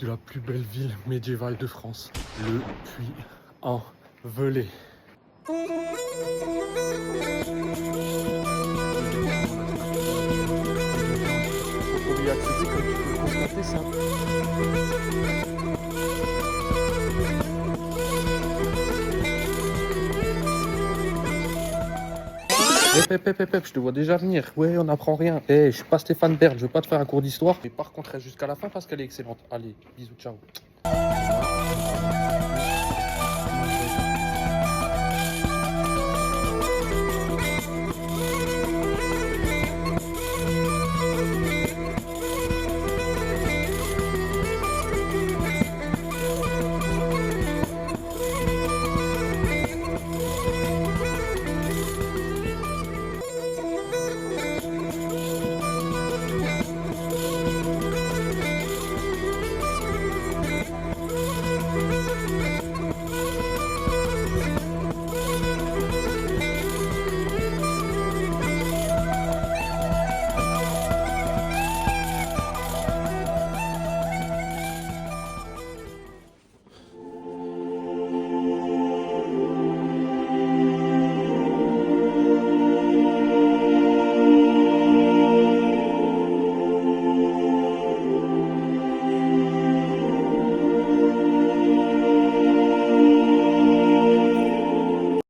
de la plus belle ville médiévale de France, le Puy-en-Velay. Pour y accéder, comme tu peux le constater, c'est un je te vois déjà venir. Ouais, on n'apprend rien. Je suis pas Stéphane Bern, je veux pas te faire un cours d'histoire. Mais par contre, reste jusqu'à la fin parce qu'elle est excellente. Allez, bisous, ciao.